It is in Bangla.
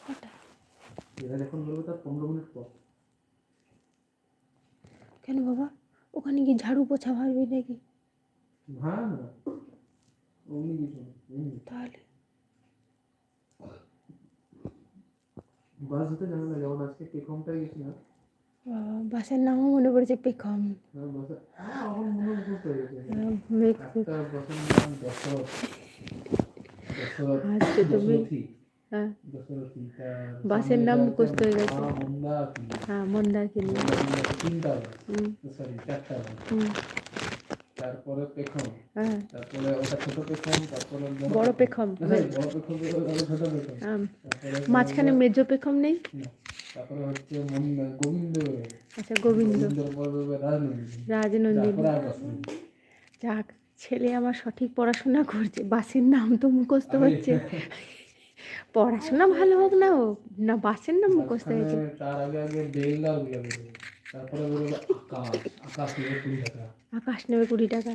কটা? এরা যখন বলবো তার 15 মিনিট পর। কেন বাবা, ওখানে কি ঝাড়ু পোছা মারবি নাকি? হ্যাঁ না, অমনি কিছু না, এমনি। তাহলে বাস যেতে জানা না, যেমন আজকে টেক হোমটাই গেছিলাম। বাসের নামও মনে পড়েছে, পেখম। হ্যাঁ বাসে, হ্যাঁ আমার মনে মুখস্থ হয়ে গেছে। একটা বাসের নাম দশরথ, দশরথ, আজকে তুমি দশরথী, হ্যাঁ দশরথী। তার বাসের নাম সামনে মুখস্থ হয়ে গেছে। মন্দাকিনী, হ্যাঁ মন্দাকিনী। মন্দাকিনী আছে 3টা বাস, হুম সরি 4টা বাস। হুম তারপরে পেখম, হ্যাঁ তারপরে ওটা ছোট পেখম, তারপরে বড় পেখম। সরি বড় পেখম, ছোট পেখম, তারপরে মাঝখানে মেজো পেখম নেই? না, তারপরে হচ্ছে গোবিন্দ, আচ্ছা গোবিন্দ, গোবিন্দর পর রাজনন্দিনী, রাজনন্দিনী। তারপরে আর বাস নেই। যাক, ছেলে আমার সঠিক পড়াশোনা করছে, বাসের নাম তো মুখস্থ আরে হচ্ছে। পড়াশোনা ভালো হোক না হোক, না বাসের নাম মুখস্থ মাঝখানে হয়েছে। তার আগে আগে বেলদাও দিয়ে দেবে, তারপরে বেরোবে আকাশ, আকাশ নেবে 20 টাকা। আকাশ নেবে 20 টাকা।